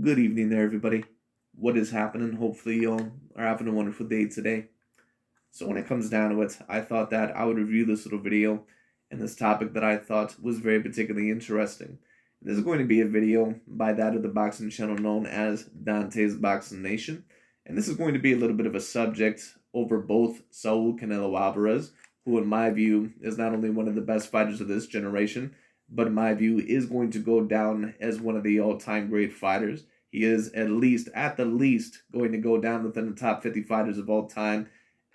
Good evening there, everybody. What is happening? Hopefully, you all are having a wonderful day today. So, when it comes down to it, I thought that I would review this little video and this topic that I thought was very particularly interesting. This is going to be a video by that of the boxing channel known as Dante's Boxing Nation. And this is going to be a little bit of a subject over both Saul Canelo Alvarez, who, in my view, is not only one of the best fighters of this generation, but in my view, is going to go down as one of the all-time great fighters. He is at the least, going to go down within the top 50 fighters of all time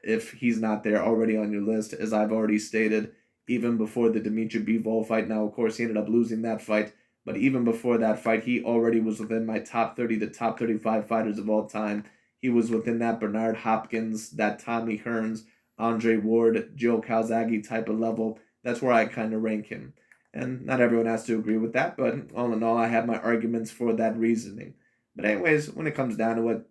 if he's not there already on your list, as I've already stated, even before the Dimitri Bivol fight. Now, of course, he ended up losing that fight, but even before that fight, he already was within my top 30 to top 35 fighters of all time. He was within that Bernard Hopkins, that Tommy Hearns, Andre Ward, Joe Calzaghe type of level. That's where I kind of rank him. And not everyone has to agree with that, but all in all, I have my arguments for that reasoning. But anyways, when it comes down to it,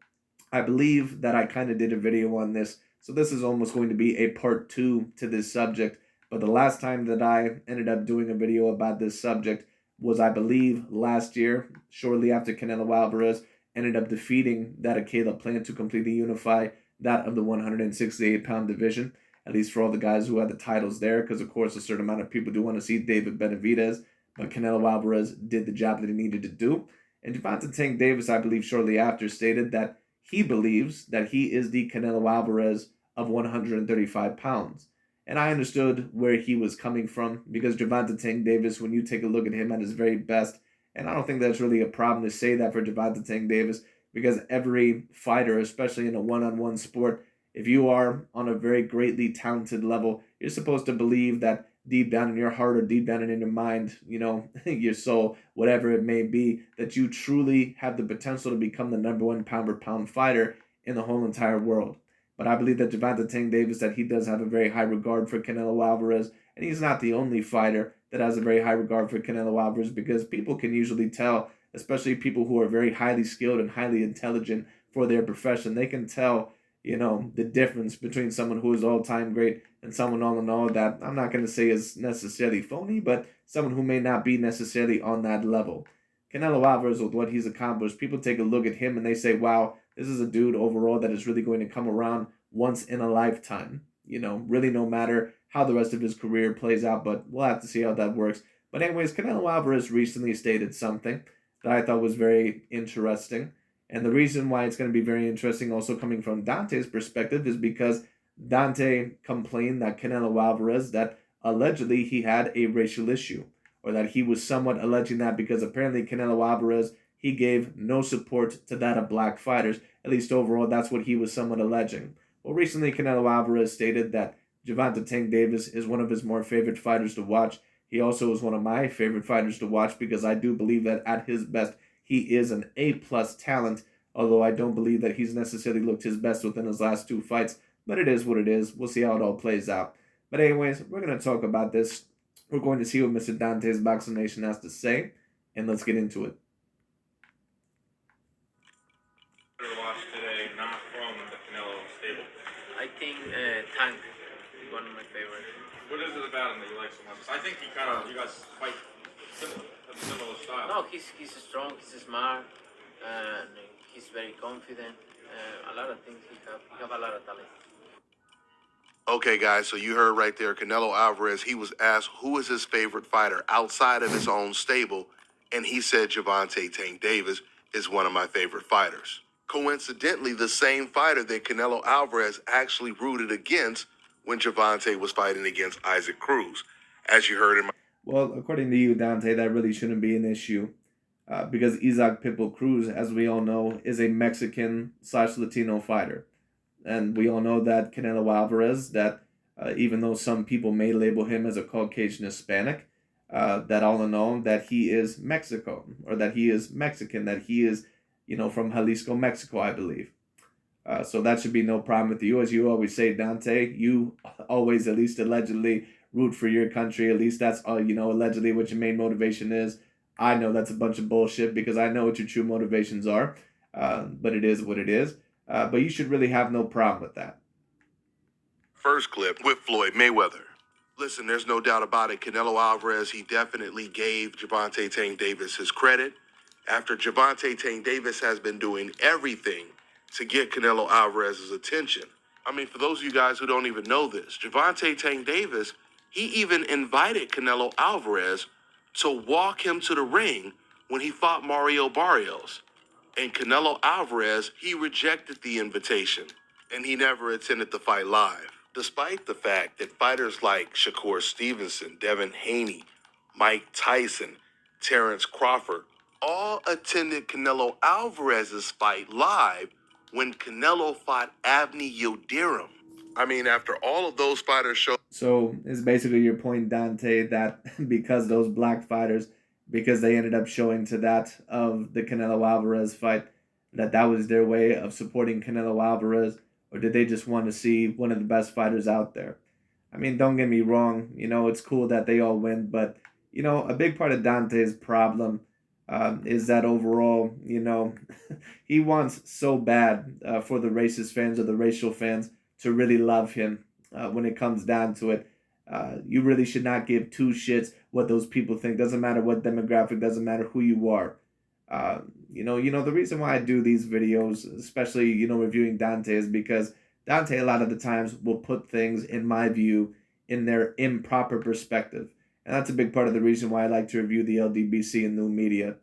I believe that I kind of did a video on this, so this is almost going to be a part 2 to this subject. But the last time that I ended up doing a video about this subject was, I believe, last year, shortly after Canelo Alvarez ended up defeating that of Caleb Plant to completely unify that of the 168-pound division, at least for all the guys who had the titles there, because, of course, a certain amount of people do want to see David Benavidez, but Canelo Alvarez did the job that he needed to do. And Gervonta Tank Davis, I believe, shortly after stated that he believes that he is the Canelo Alvarez of 135 pounds. And I understood where he was coming from, because Gervonta Tank Davis, when you take a look at him at his very best, and I don't think that's really a problem to say that for Gervonta Tank Davis, because every fighter, especially in a one-on-one sport, if you are on a very greatly talented level, you're supposed to believe that deep down in your heart or deep down in your mind, your soul, whatever it may be, that you truly have the potential to become the number one pound for pound fighter in the whole entire world. But I believe that Gervonta Tank Davis, that he does have a very high regard for Canelo Alvarez, and he's not the only fighter that has a very high regard for Canelo Alvarez, because people can usually tell, especially people who are very highly skilled and highly intelligent for their profession, they can tell the difference between someone who is all-time great and someone all in all that I'm not going to say is necessarily phony, but someone who may not be necessarily on that level. Canelo Alvarez, with what he's accomplished, people take a look at him and they say, wow, this is a dude overall that is really going to come around once in a lifetime. Really no matter how the rest of his career plays out, but we'll have to see how that works. But anyways, Canelo Alvarez recently stated something that I thought was very interesting. And the reason why it's going to be very interesting, also coming from Dante's perspective, is because Dante complained that Canelo Alvarez, that allegedly he had a racial issue, or that he was somewhat alleging that because apparently Canelo Alvarez, he gave no support to that of black fighters. At least overall, that's what he was somewhat alleging. Well, recently Canelo Alvarez stated that Gervonta Tank Davis is one of his more favorite fighters to watch. He also is one of my favorite fighters to watch, because I do believe that at his best, he is an A-plus talent, although I don't believe that he's necessarily looked his best within his last 2 fights. But it is what it is. We'll see how it all plays out. But anyways, we're going to talk about this. We're going to see what Mr. Dante's Boxing Nation has to say, and let's get into it. Watch today, not from the Canelo stable. I think Tank is one of my favorites. What is it about him that you like so much? I think you guys fight similar, have a similar style. No, he's strong, he's smart, and he's very confident. A lot of things he have a lot of talent. Okay, guys, so you heard right there, Canelo Alvarez, he was asked who is his favorite fighter outside of his own stable, and he said Gervonta Tank Davis is one of my favorite fighters. Coincidentally, the same fighter that Canelo Alvarez actually rooted against when Gervonta was fighting against Isaac Cruz, as you heard in my... Well, according to you, Dante, that really shouldn't be an issue, because Isaac Pitbull Cruz, as we all know, is a Mexican/Latino fighter. And we all know that Canelo Alvarez, that even though some people may label him as a Caucasian Hispanic, that all in all, that he is Mexico, or that he is Mexican, that he is, from Jalisco, Mexico, I believe. So that should be no problem with you. As you always say, Dante, you always, at least allegedly, root for your country. At least that's, allegedly what your main motivation is. I know that's a bunch of bullshit, because I know what your true motivations are. But it is what it is. But you should really have no problem with that. First clip with Floyd Mayweather. Listen, there's no doubt about it. Canelo Alvarez, he definitely gave Gervonta Tank Davis his credit. after Gervonta Tank Davis has been doing everything to get Canelo Alvarez's attention. I mean, for those of you guys who don't even know this, Gervonta Tank Davis, he even invited Canelo Alvarez to walk him to the ring when he fought Mario Barrios. And Canelo Alvarez, he rejected the invitation, and he never attended the fight live. Despite the fact that fighters like Shakur Stevenson, Devin Haney, Mike Tyson, Terrence Crawford all attended Canelo Alvarez's fight live when Canelo fought Avni Yildirim. I mean, after all of those fighters showed. So it's basically your point, Dante, that because those black fighters, because they ended up showing to that of the Canelo Alvarez fight, that was their way of supporting Canelo Alvarez, or did they just want to see one of the best fighters out there? I mean, don't get me wrong, it's cool that they all win, but, a big part of Dante's problem is that overall, he wants so bad for the racist fans or the racial fans to really love him. When it comes down to it, you really should not give two shits what those people think. Doesn't matter what demographic, doesn't matter who you are. The reason why I do these videos, especially, reviewing Dante, is because Dante a lot of the times will put things, in my view, in their improper perspective. And that's a big part of the reason why I like to review the LDBC and new media.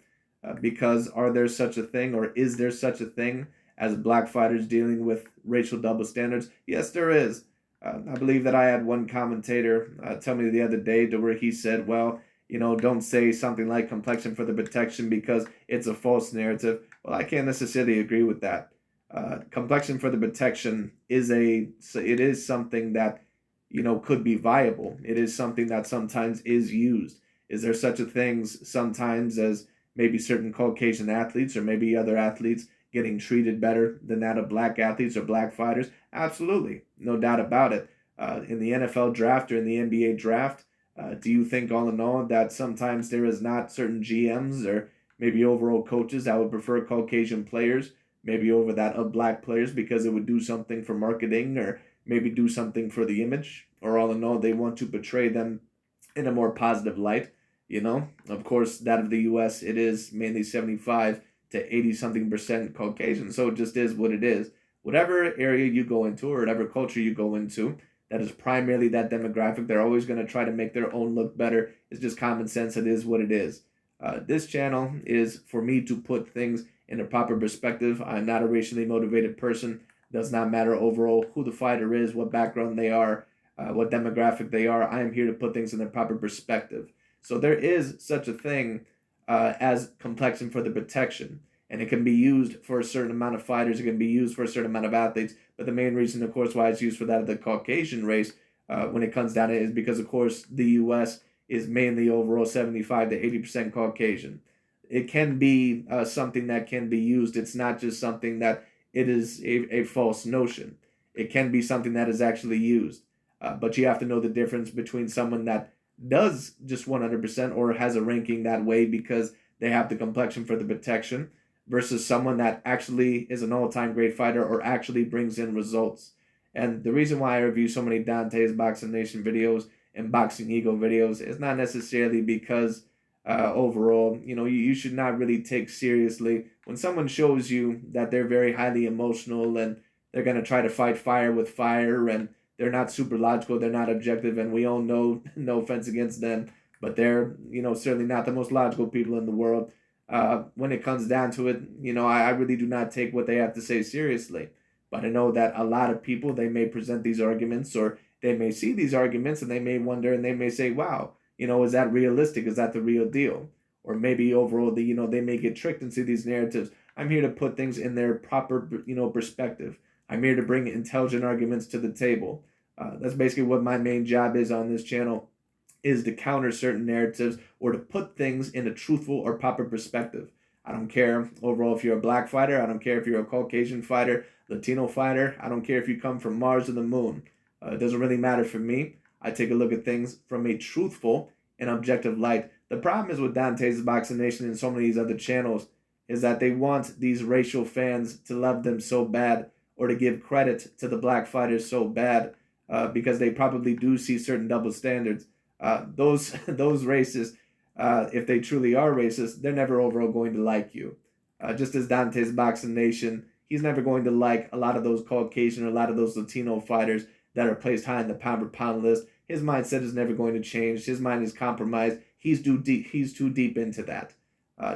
Because are there such a thing, or is there such a thing as black fighters dealing with racial double standards? Yes, there is. I believe that I had one commentator tell me the other day to where he said, well, don't say something like complexion for the protection because it's a false narrative. Well, I can't necessarily agree with that. Complexion for the protection is something that, could be viable. It is something that sometimes is used. Is there such a thing sometimes as maybe certain Caucasian athletes or maybe other athletes getting treated better than that of black athletes or black fighters? Absolutely. No doubt about it. In the NFL draft or in the NBA draft, do you think all in all that sometimes there is not certain GMs or maybe overall coaches that would prefer Caucasian players maybe over that of black players because it would do something for marketing or maybe do something for the image, or all in all they want to portray them in a more positive light? Of course, that of the US, it is mainly 75 to 80 something percent Caucasian. So it just is what it is. Whatever area you go into or whatever culture you go into, that is primarily that demographic. They're always going to try to make their own look better. It's just common sense. It is what it is. This channel is for me to put things in a proper perspective. I'm not a racially motivated person. Does not matter overall who the fighter is, what background they are, what demographic they are. I am here to put things in their proper perspective. So there is such a thing as complexion for the protection. And it can be used for a certain amount of fighters. It can be used for a certain amount of athletes. But the main reason, of course, why it's used for that of the Caucasian race when it comes down to it is because, of course, the U.S. is mainly overall 75 to 80% Caucasian. It can be something that can be used. It's not just something that it is a false notion. It can be something that is actually used. But you have to know the difference between someone that does just 100% or has a ranking that way because they have the complexion for the protection versus someone that actually is an all-time great fighter or actually brings in results. And the reason why I review so many Dante's Boxing Nation videos and Boxing Ego videos is not necessarily because overall, you should not really take seriously when someone shows you that they're very highly emotional and they're going to try to fight fire with fire and they're not super logical, they're not objective, and we all know, no offense against them, but they're, certainly not the most logical people in the world. When it comes down to it, I really do not take what they have to say seriously. But I know that a lot of people, they may present these arguments or they may see these arguments and they may wonder and they may say, wow, is that realistic? Is that the real deal? Or maybe overall, they may get tricked into these narratives. I'm here to put things in their proper, perspective. I'm here to bring intelligent arguments to the table. That's basically what my main job is on this channel, is to counter certain narratives or to put things in a truthful or proper perspective. I don't care overall if you're a black fighter. I don't care if you're a Caucasian fighter, Latino fighter. I don't care if you come from Mars or the moon. It doesn't really matter for me. I take a look at things from a truthful and objective light. The problem is with Dante's Boxing Nation and so many of these other channels is that they want these racial fans to love them so bad or to give credit to the black fighters so bad because they probably do see certain double standards. Those racists, if they truly are racist, they're never overall going to like you. Just as Dante's Boxing Nation, he's never going to like a lot of those Caucasian or a lot of those Latino fighters that are placed high in the pound for pound list. His mindset is never going to change. His mind is compromised. He's too deep. He's too deep into that.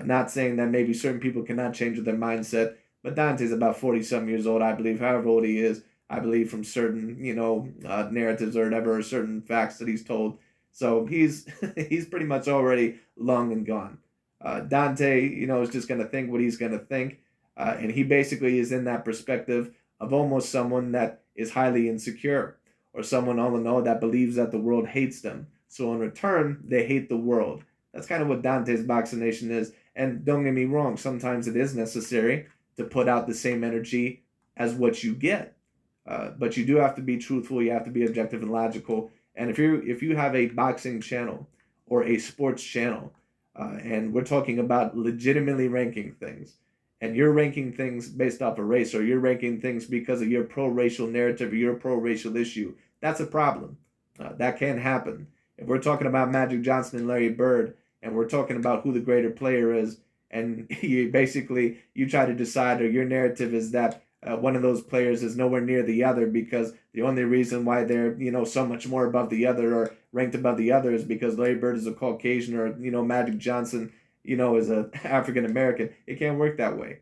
Not saying that maybe certain people cannot change their mindset, but Dante's about 40-some years old, I believe, however old he is. I believe from certain, narratives or whatever, or certain facts that he's told. So he's he's pretty much already long and gone. Dante, is just gonna think what he's gonna think, and he basically is in that perspective of almost someone that is highly insecure, or someone all in all that believes that the world hates them. So in return, they hate the world. That's kind of what Dante's Boxing Nation is. And don't get me wrong, sometimes it is necessary to put out the same energy as what you get. But you do have to be truthful. You have to be objective and logical. And if you have a boxing channel or a sports channel, and we're talking about legitimately ranking things, and you're ranking things based off of race, or you're ranking things because of your pro-racial narrative or your pro-racial issue, that's a problem. That can happen. If we're talking about Magic Johnson and Larry Bird, and we're talking about who the greater player is, and you try to decide, or your narrative is that one of those players is nowhere near the other because the only reason why they're so much more above the other or ranked above the other is because Larry Bird is a Caucasian, or Magic Johnson is a African American. It can't work that way.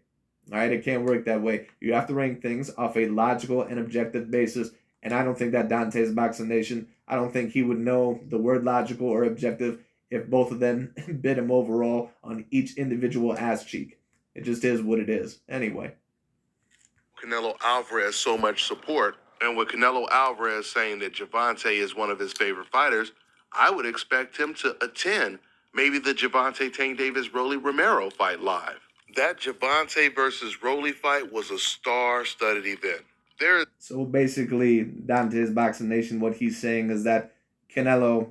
All right, it can't work that way. You have to rank things off a logical and objective basis. And I don't think that Dante's Boxing Nation, I don't think he would know the word logical or objective if both of them bit him overall on each individual ass cheek. It just is what it is. Anyway. Canelo Alvarez so much support, and with Canelo Alvarez saying that Gervonta is one of his favorite fighters, I would expect him to attend maybe the Gervonta Tank Davis Rolly Romero fight live. That Gervonta versus Rolly fight was a star-studded event. So basically, Dante's Boxing Nation, what he's saying is that Canelo,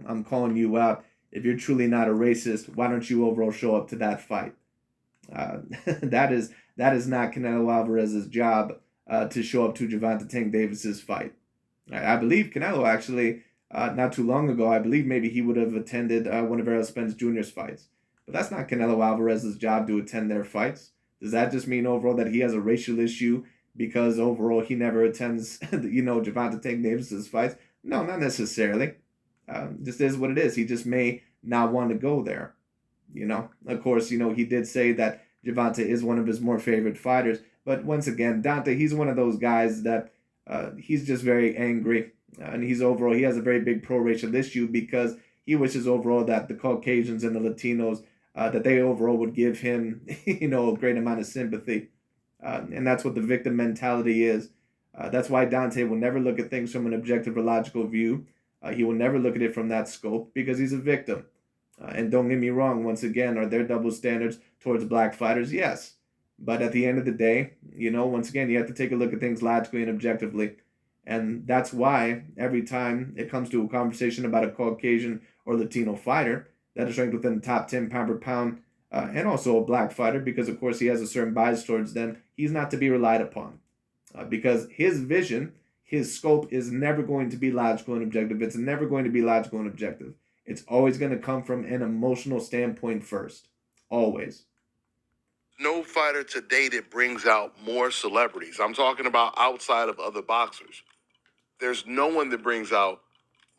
I'm calling you out. If you're truly not a racist, why don't you overall show up to that fight? That is not Canelo Alvarez's job to show up to Gervonta Tank Davis's fight. I believe Canelo actually, not too long ago, I believe maybe he would have attended one of Errol Spence Jr.'s fights. But that's not Canelo Alvarez's job to attend their fights. Does that just mean overall that he has a racial issue because overall he never attends, Gervonta Tank Davis's fights? No, not necessarily. Just is what it is. He just may not want to go there. Of course, he did say that Gervonta is one of his more favorite fighters. But once again, Dante, he's one of those guys that he's just very angry. And he has a very big pro-racial issue because he wishes overall that the Caucasians and the Latinos, that they overall would give him, a great amount of sympathy. And that's what the victim mentality is. That's why Dante will never look at things from an objective or logical view. He will never look at it from that scope because he's a victim. And don't get me wrong, once again, are there double standards towards black fighters? Yes. But at the end of the day, once again, you have to take a look at things logically and objectively. And that's why every time it comes to a conversation about a Caucasian or Latino fighter that is ranked within the top 10 pound per pound, and also a black fighter, because of course he has a certain bias towards them, he's not to be relied upon. Because his vision, his scope is never going to be logical and objective. It's never going to be logical and objective. It's always going to come from an emotional standpoint first. Always. No fighter today that brings out more celebrities. I'm talking about outside of other boxers. There's no one that brings out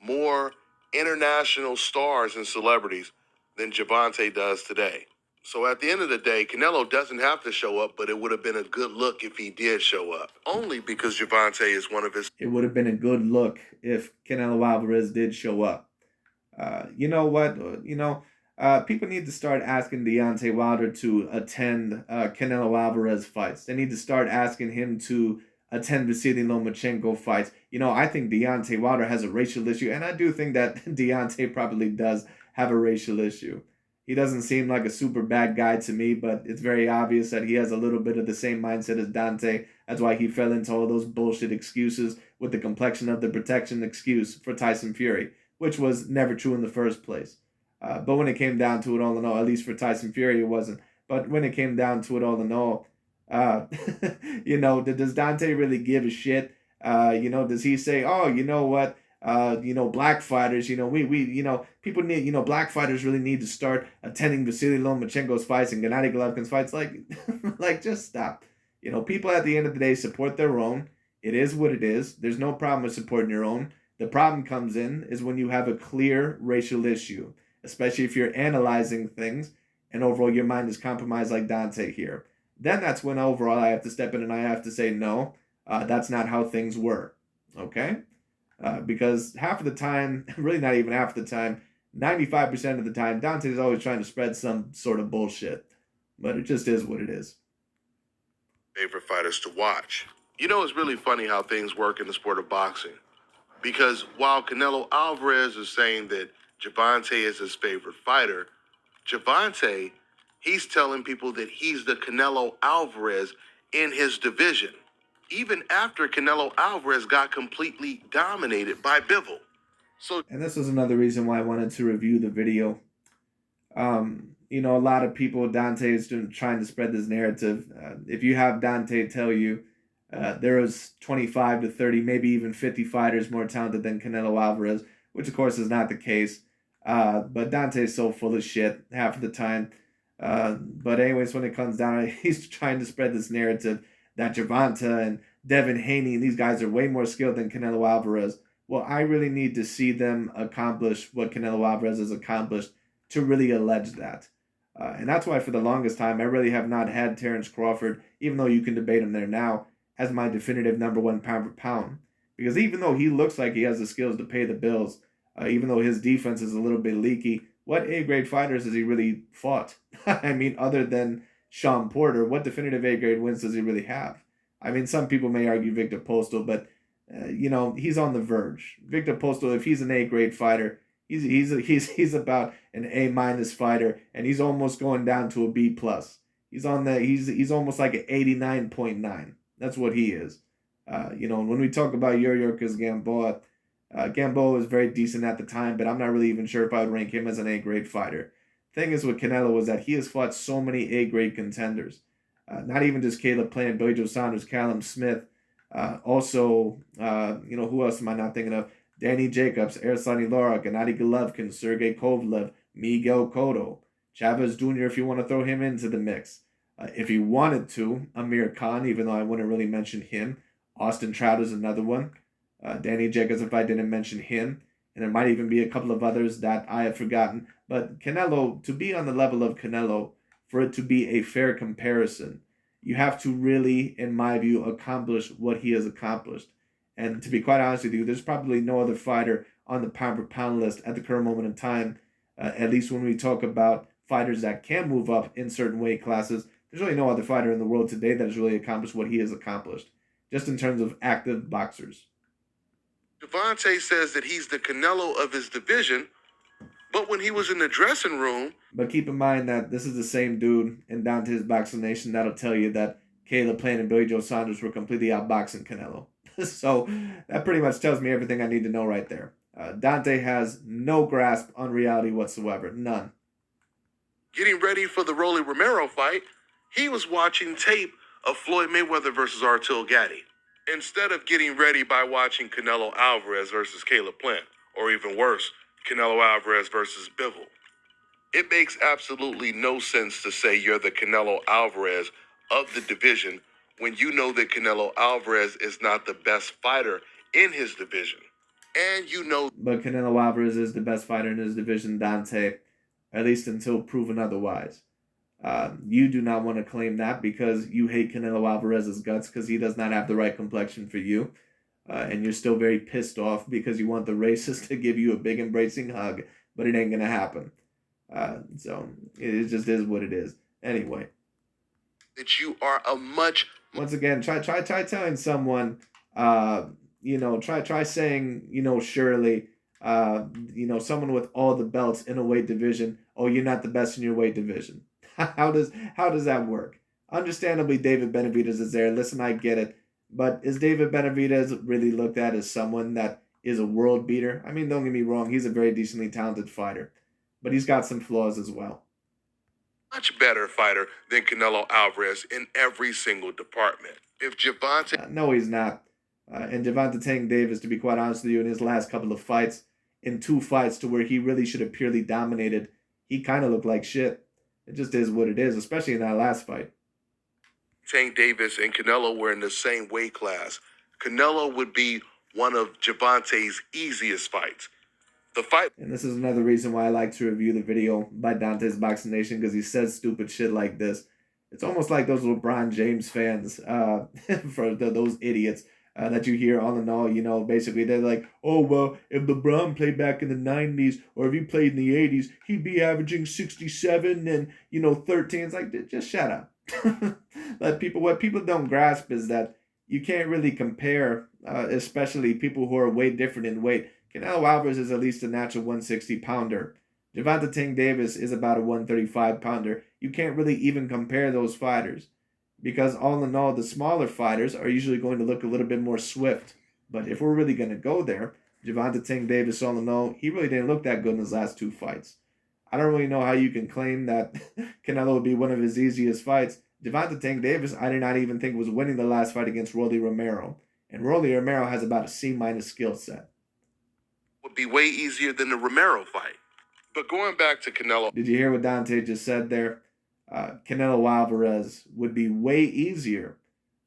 more international stars and celebrities than Gervonta does today. So at the end of the day, Canelo doesn't have to show up, but it would have been a good look if he did show up. Only because Gervonta is one of his... It would have been a good look if Canelo Alvarez did show up. You know what? People need to start asking Deontay Wilder to attend Canelo Alvarez fights. They need to start asking him to attend Vasily Lomachenko fights. I think Deontay Wilder has a racial issue, and I do think that Deontay probably does have a racial issue. He doesn't seem like a super bad guy to me, but it's very obvious that he has a little bit of the same mindset as Dante. That's why he fell into all those bullshit excuses with the complexion of the protection excuse for Tyson Fury, which was never true in the first place. But when it came down to it all in all, at least for Tyson Fury, it wasn't. But when it came down to it all in all, does Dante really give a shit? Does he say, oh, you know what? black fighters, people need, black fighters really need to start attending Vasily Lomachenko's fights and Gennady Golovkin's fights. Like, like, just stop. People at the end of the day support their own. It is what it is. There's no problem with supporting your own. The problem comes in is when you have a clear racial issue, especially if you're analyzing things and overall your mind is compromised like Dante here. Then that's when overall I have to step in and I have to say, no, that's not how things were. Okay? Because half of the time, really not even half the time, 95% of the time, Dante is always trying to spread some sort of bullshit. But it just is what it is. Favorite fighters to watch. It's really funny how things work in the sport of boxing. Because while Canelo Alvarez is saying that Gervonta is his favorite fighter, Gervonta, he's telling people that he's the Canelo Alvarez in his division, even after Canelo Alvarez got completely dominated by Bivol. And this is another reason why I wanted to review the video. A lot of people, Dante is trying to spread this narrative. If you have Dante tell you there was 25 to 30, maybe even 50 fighters more talented than Canelo Alvarez, which of course is not the case. But Dante is so full of shit half of the time. But anyways, when it comes down, he's trying to spread this narrative that Gervonta and Devin Haney and these guys are way more skilled than Canelo Alvarez. Well, I really need to see them accomplish what Canelo Alvarez has accomplished to really allege that. And that's why for the longest time, I really have not had Terrence Crawford, even though you can debate him there now, as my definitive number one pound for pound. Because even though he looks like he has the skills to pay the bills, even though his defense is a little bit leaky, what A-grade fighters has he really fought? I mean, other than Sean Porter, what definitive A-grade wins does he really have? I mean, some people may argue Victor Postal, but, he's on the verge. Victor Postal, if he's an A-grade fighter, he's about an A- fighter, and he's almost going down to a B+. He's on the he's almost like an 89.9. That's what he is. When we talk about Yuriorkis Gamboa, Gamboa was very decent at the time, but I'm not really even sure if I would rank him as an A-grade fighter. Thing is with Canelo was that he has fought so many A-grade contenders. Not even just Caleb Plant, Billy Joe Saunders, Callum Smith. Also, who else am I not thinking of? Danny Jacobs, Arislani Lara, Gennady Golovkin, Sergey Kovalev, Miguel Cotto, Chavez Jr. if you want to throw him into the mix. If you wanted to, Amir Khan, even though I wouldn't really mention him. Austin Trout is another one. Danny Jacobs if I didn't mention him. And there might even be a couple of others that I have forgotten. But Canelo, to be on the level of Canelo, for it to be a fair comparison, you have to really, in my view, accomplish what he has accomplished. And to be quite honest with you, there's probably no other fighter on the pound-for-pound list at the current moment in time, at least when we talk about fighters that can move up in certain weight classes. There's really no other fighter in the world today that has really accomplished what he has accomplished, just in terms of active boxers. Gervonta says that he's the Canelo of his division, but when he was in the dressing room... But keep in mind that this is the same dude in Down to His Boxing Nation that'll tell you that Caleb Plant and Billy Joe Saunders were completely outboxing Canelo. So that pretty much tells me everything I need to know right there. Dante has no grasp on reality whatsoever. None. Getting ready for the Rolly Romero fight, he was watching tape of Floyd Mayweather versus Artil Gatti, instead of getting ready by watching Canelo Alvarez versus Caleb Plant, or even worse, Canelo Alvarez versus Bivol. It makes absolutely no sense to say you're the Canelo Alvarez of the division when you know that Canelo Alvarez is not the best fighter in his division. And you know... But Canelo Alvarez is the best fighter in his division, Dante, at least until proven otherwise. You do not want to claim that because you hate Canelo Alvarez's guts because he does not have the right complexion for you. And you're still very pissed off because you want the racist to give you a big embracing hug, but it ain't going to happen. So it just is what it is. Anyway. That you are a much... Once again, try telling someone, try saying, surely, someone with all the belts in a weight division, oh, you're not the best in your weight division. How does that work? Understandably, David Benavidez is there. Listen, I get it. But is David Benavidez really looked at as someone that is a world beater? I mean, don't get me wrong. He's a very decently talented fighter. But he's got some flaws as well. Much better fighter than Canelo Alvarez in every single department. If Gervonta... No, he's not. And Gervonta Tank Davis, to be quite honest with you, in his last couple of fights, in 2 fights to where he really should have purely dominated, he kind of looked like shit. It just is what it is, especially in that last fight. Tank Davis and Canelo were in the same weight class. Canelo would be one of Gervonta's easiest fights. The fight. And this is another reason why I like to review the video by Dante's Boxing Nation, because he says stupid shit like this. It's almost like those LeBron James fans, for those idiots that you hear on and all, you know, basically they're like, oh, well, if LeBron played back in the 90s or if he played in the 80s, he'd be averaging 67 and, 13. It's like, just shut up. What people don't grasp is that you can't really compare, especially people who are way different in weight. Canelo Alvarez is at least a natural 160-pounder. Gervonta Tank Davis is about a 135-pounder. You can't really even compare those fighters because all in all, the smaller fighters are usually going to look a little bit more swift. But if we're really going to go there, Gervonta Tank Davis, all in all, he really didn't look that good in his last 2 fights. I don't really know how you can claim that Canelo would be one of his easiest fights. Gervonta Tank Davis, I did not even think was winning the last fight against Rolly Romero. And Rolly Romero has about a C- skill set. Would be way easier than the Romero fight. But going back to Canelo. Did you hear what Dante just said there? Canelo Alvarez would be way easier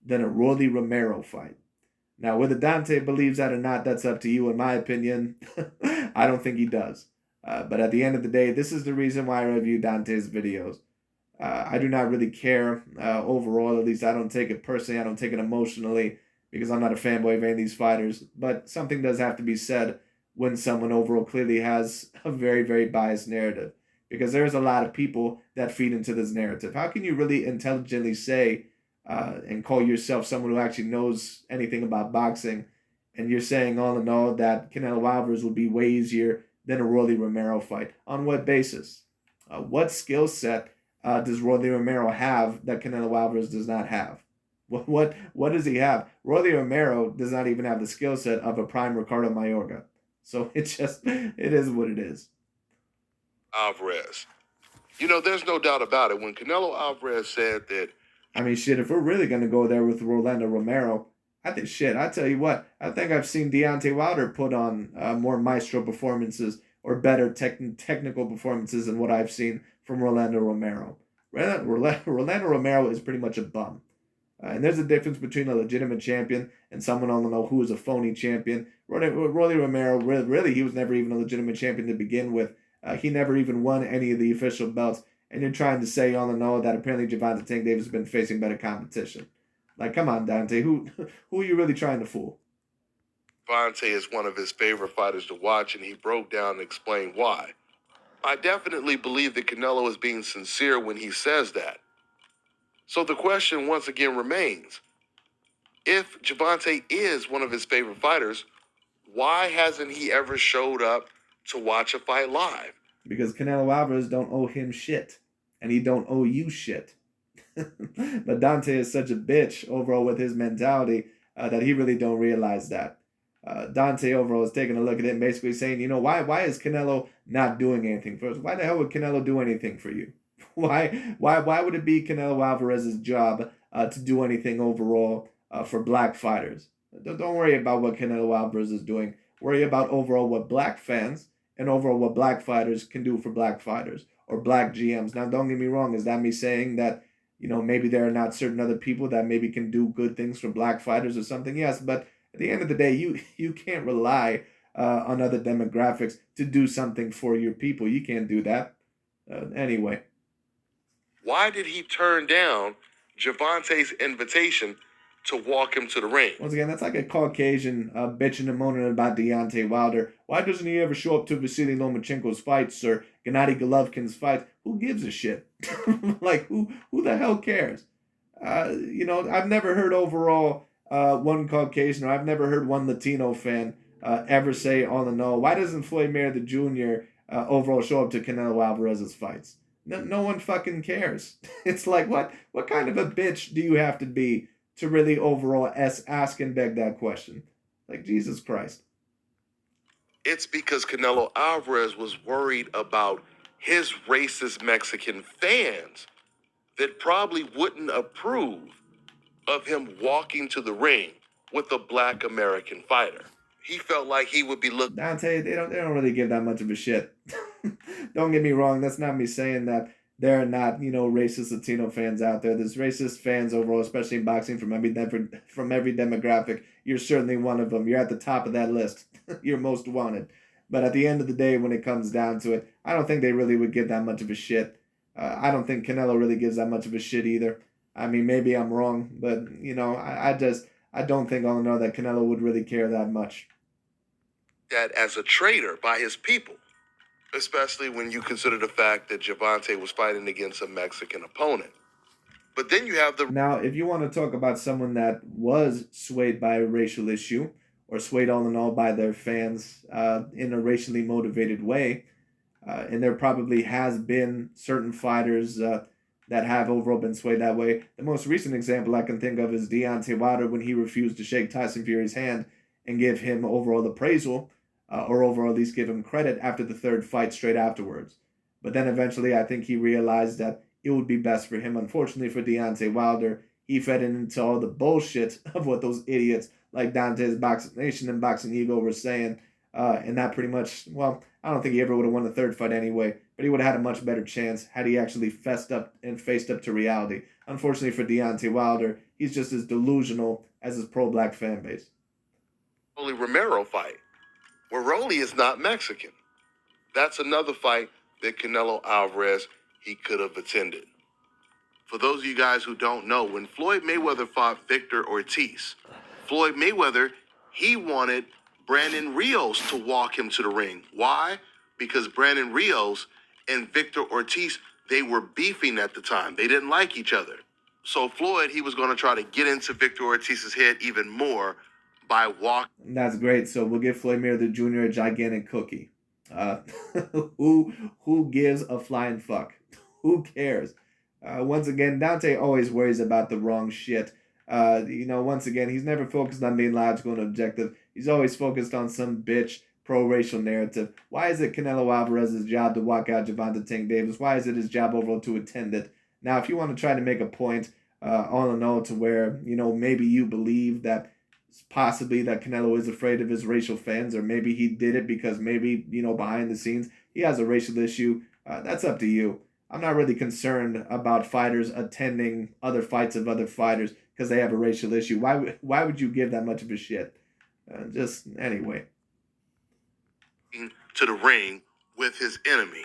than a Rolly Romero fight. Now, whether Dante believes that or not, that's up to you. In my opinion, I don't think he does. But at the end of the day, this is the reason why I review Dante's videos. I do not really care overall. At least I don't take it personally. I don't take it emotionally because I'm not a fanboy of any of these fighters. But something does have to be said when someone overall clearly has a very, very biased narrative. Because there's a lot of people that feed into this narrative. How can you really intelligently say and call yourself someone who actually knows anything about boxing, and you're saying all in all that Canelo Alvarez would be way easier than a Rolly Romero fight? On what basis? What skill set does Rolly Romero have that Canelo Alvarez does not have? What does he have? Rolly Romero does not even have the skill set of a prime Ricardo Mayorga. So it is what it is. Alvarez. There's no doubt about it. When Canelo Alvarez said that. I mean, shit, if we're really going to go there with Rolando Romero, I tell you what, I think I've seen Deontay Wilder put on more maestro performances or better technical performances than what I've seen from Rolando Romero. Rolando Romero is pretty much a bum. And there's a difference between a legitimate champion and someone I don't know who is a phony champion. Rolly Romero, really, he was never even a legitimate champion to begin with. He never even won any of the official belts. And you're trying to say all in all that apparently Gervonta Tank Davis has been facing better competition. Like, come on, Dante, who are you really trying to fool? Gervonta is one of his favorite fighters to watch, and he broke down and explained why. I definitely believe that Canelo is being sincere when he says that. So the question once again remains, if Gervonta is one of his favorite fighters, why hasn't he ever showed up to watch a fight live? Because Canelo Alvarez don't owe him shit. And he don't owe you shit. But Dante is such a bitch overall with his mentality that he really don't realize that. Dante overall is taking a look at it and basically saying, why is Canelo not doing anything for us? Why the hell would Canelo do anything for you? Why would it be Canelo Alvarez's job to do anything overall for black fighters? Don't worry about what Canelo Alvarez is doing. Worry about overall what black fans and overall what black fighters can do for black fighters or black GMs. Now, don't get me wrong. Is that me saying that, maybe there are not certain other people that maybe can do good things for black fighters or something? Yes, but at the end of the day, you can't rely on other demographics to do something for your people. You can't do that. Anyway. Why did he turn down Gervonta's invitation to walk him to the ring? Once again, that's like a Caucasian bitching and moaning about Deontay Wilder. Why doesn't he ever show up to Vasily Lomachenko's fights or Gennady Golovkin's fights? Who gives a shit? Like, who the hell cares? I've never heard overall one Caucasian, or I've never heard one Latino fan ever say on the no, why doesn't Floyd Mayweather Jr. Overall show up to Canelo Alvarez's fights? No one fucking cares. It's like, what kind of a bitch do you have to be to really overall ask and beg that question? Like, Jesus Christ. It's because Canelo Alvarez was worried about his racist Mexican fans that probably wouldn't approve of him walking to the ring with a black American fighter. He felt like he would be looked Dante, they don't really give that much of a shit. Don't get me wrong, that's not me saying that there are not, racist Latino fans out there. There's racist fans overall, especially in boxing from every demographic. You're certainly one of them. You're at the top of that list. You're most wanted. But at the end of the day, when it comes down to it, I don't think they really would give that much of a shit. I don't think Canelo really gives that much of a shit either. I mean, maybe I'm wrong, but, I don't think all in all that Canelo would really care that much. at as a traitor by his people, especially when you consider the fact that Gervonta was fighting against a Mexican opponent. But then you have the Now, if you want to talk about someone that was swayed by a racial issue, or swayed all in all by their fans in a racially motivated way, and there probably has been certain fighters that have overall been swayed that way. The most recent example I can think of is Deontay Wilder when he refused to shake Tyson Fury's hand and give him overall appraisal, or overall at least give him credit after the third fight straight afterwards. But then eventually I think he realized that it would be best for him. Unfortunately for Deontay Wilder, he fed into all the bullshit of what those idiots like Dante's Boxing Nation and Boxing Ego were saying. And that pretty much, well, I don't think he ever would have won the third fight anyway, but he would have had a much better chance had he actually fessed up and faced up to reality. Unfortunately for Deontay Wilder, he's just as delusional as his pro-black fan base. Rolly Romero fight, where Rolly is not Mexican. That's another fight that Canelo Alvarez, he could have attended. For those of you guys who don't know, when Floyd Mayweather fought Victor Ortiz, Floyd Mayweather, he wanted Brandon Rios to walk him to the ring. Why? Because Brandon Rios and Victor Ortiz, they were beefing at the time. They didn't like each other. So Floyd, he was going to try to get into Victor Ortiz's head even more by walking. That's great. So we'll give Floyd Mayweather Jr. a gigantic cookie. Who gives a flying fuck? Who cares? Once again, Dante always worries about the wrong shit. Once again, he's never focused on being logical and objective. He's always focused on some bitch pro-racial narrative. Why is it Canelo Alvarez's job to walk out Gervonta Tank Davis? Why is it his job overall to attend it? Now, if you want to try to make a point, all in all, to where, maybe you believe that possibly that Canelo is afraid of his racial fans, or maybe he did it because maybe, behind the scenes, he has a racial issue, that's up to you. I'm not really concerned about fighters attending other fights of other fighters because they have a racial issue. Why would you give that much of a shit? Just anyway. To the ring with his enemy.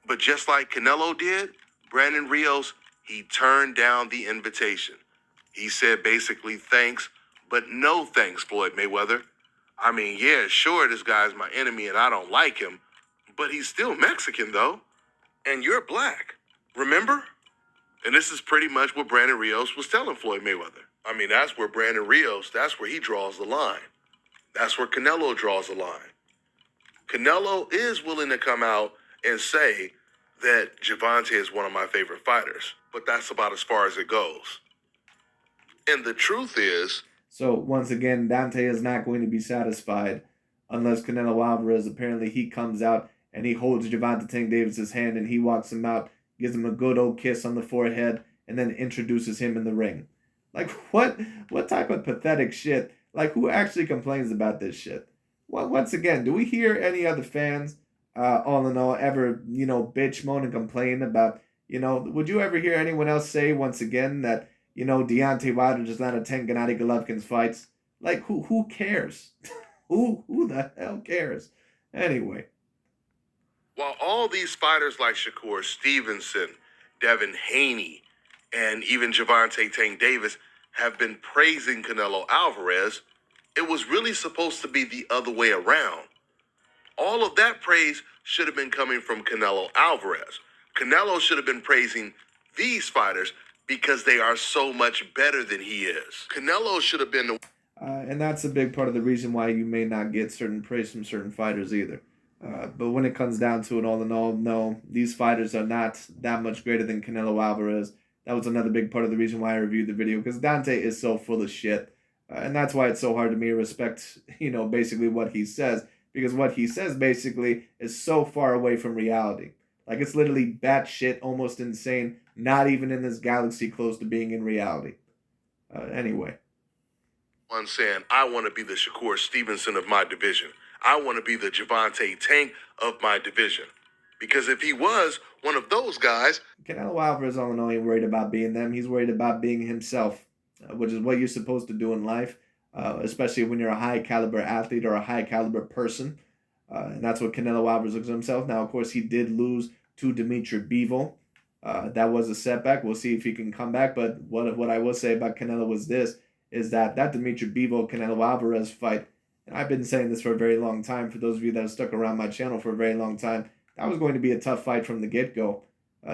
But just like Canelo did, Brandon Rios, he turned down the invitation. He said basically, thanks, but no thanks, Floyd Mayweather. I mean, yeah, sure, this guy's my enemy and I don't like him, but he's still Mexican, though. And you're black, remember? And this is pretty much what Brandon Rios was telling Floyd Mayweather. I mean, that's where Brandon Rios, that's where he draws the line. That's where Canelo draws the line. Canelo is willing to come out and say that Gervonta is one of my favorite fighters, but that's about as far as it goes. And the truth is... So, once again, Dante is not going to be satisfied unless Canelo Alvarez, apparently he comes out and he holds Gervonta Tank Davis' hand and he walks him out, gives him a good old kiss on the forehead, and then introduces him in the ring. Like, what type of pathetic shit? Like, who actually complains about this shit? Well, once again, do we hear any other fans, all in all, ever, bitch, moan, and complain about, would you ever hear anyone else say, once again, that, Deontay Wilder does not attend Gennady Golovkin's fights? Like, who cares? who the hell cares? Anyway. While all these fighters like Shakur Stevenson, Devin Haney, and even Gervonta Tank Davis have been praising Canelo Alvarez, it was really supposed to be the other way around. All of that praise should have been coming from Canelo Alvarez. Canelo should have been praising these fighters because they are so much better than he is. Canelo should have been the... And that's a big part of the reason why you may not get certain praise from certain fighters either. But when it comes down to it, all in all, no, these fighters are not that much greater than Canelo Alvarez. That was another big part of the reason why I reviewed the video, because Dante is so full of shit. And that's why it's so hard to me to respect, basically what he says. Because what he says, basically, is so far away from reality. Like, it's literally batshit, almost insane, not even in this galaxy close to being in reality. Anyway. on saying, I want to be the Shakur Stevenson of my division. I want to be the Javante Tank of my division. Because if he was one of those guys, Canelo Alvarez, all in all, ain't worried about being them. He's worried about being himself, which is what you're supposed to do in life, especially when you're a high caliber athlete or a high caliber person. And that's what Canelo Alvarez looks at himself. Now, of course, he did lose to Dimitri Bivol. That was a setback. We'll see if he can come back. But what I will say about Canelo was this, is that Dimitri Bivol-Canelo Alvarez fight, and I've been saying this for a very long time, for those of you that have stuck around my channel for a very long time, that was going to be a tough fight from the get-go.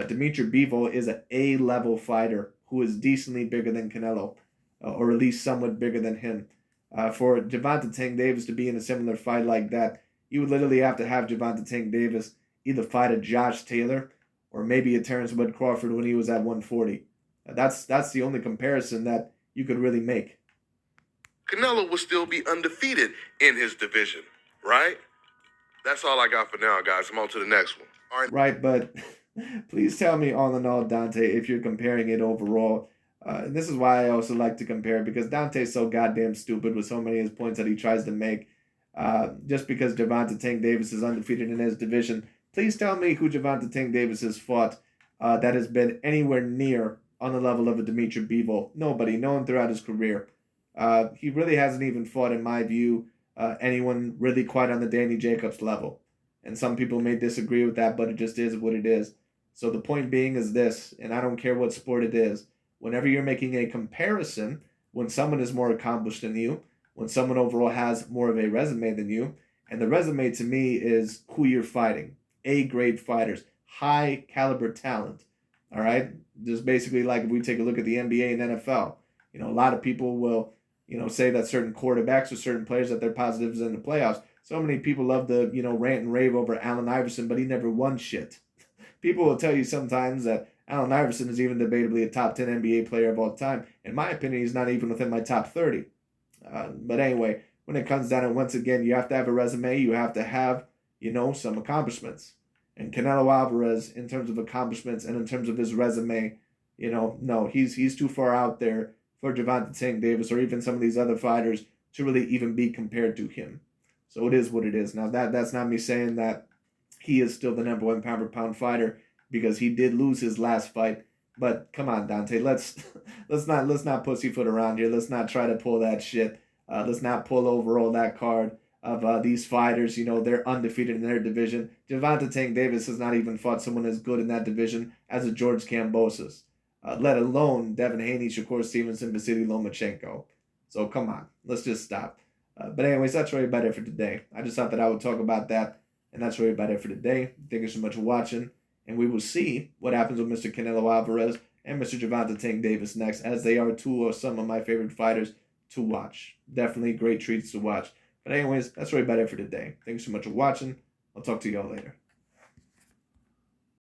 Dimitri Bivol is an A-level fighter who is decently bigger than Canelo, or at least somewhat bigger than him. For Gervonta Tank Davis to be in a similar fight like that, you would literally have to have Gervonta Tank Davis either fight a Josh Taylor or maybe a Terrence Bud Crawford when he was at 140. That's the only comparison that you could really make. Canelo will still be undefeated in his division, right? That's all I got for now, guys. I'm on to the next one. All right. Right, but please tell me, all in all, Dante, if you're comparing it overall. And this is why I also like to compare, because Dante's so goddamn stupid with so many of his points that he tries to make. Just because Gervonta Tank Davis is undefeated in his division, please tell me who Gervonta Tank Davis has fought that has been anywhere near on the level of a Dimitri Bivol. Nobody, no one throughout his career. He really hasn't even fought, in my view, anyone really quite on the Danny Jacobs level. And some people may disagree with that, but it just is what it is. So the point being is this, and I don't care what sport it is, whenever you're making a comparison, when someone is more accomplished than you, when someone overall has more of a resume than you, and the resume to me is who you're fighting. A-grade fighters, high caliber talent. All right? Just basically like if we take a look at the NBA and NFL, a lot of people will, say that certain quarterbacks or certain players that they're positives in the playoffs. So many people love to, rant and rave over Allen Iverson, but he never won shit. People will tell you sometimes that Allen Iverson is even debatably a top 10 NBA player of all time. In my opinion, he's not even within my top 30. But anyway, when it comes down to, once again, you have to have a resume. You have to have, some accomplishments. And Canelo Alvarez, in terms of accomplishments and in terms of his resume, no, he's too far out there for Gervonta Tank Davis or even some of these other fighters to really even be compared to him. So it is what it is. Now, that's not me saying that he is still the number one pound-for-pound fighter, because he did lose his last fight. But come on, Dante, let's not pussyfoot around here. Let's not try to pull that shit. Let's not pull over all that card of these fighters. They're undefeated in their division. Gervonta Tank Davis has not even fought someone as good in that division as a George Kambosos, let alone Devin Haney, Shakur Stevenson, Vasily Lomachenko. So come on, let's just stop. But anyways, that's really about it for today. I just thought that I would talk about that, and that's really about it for today. Thank you so much for watching, and we will see what happens with Mr. Canelo Alvarez and Mr. Gervonta Tank Davis next, as they are two of some of my favorite fighters to watch. Definitely great treats to watch. But anyways, that's really about it for today. Thank you so much for watching. I'll talk to y'all later.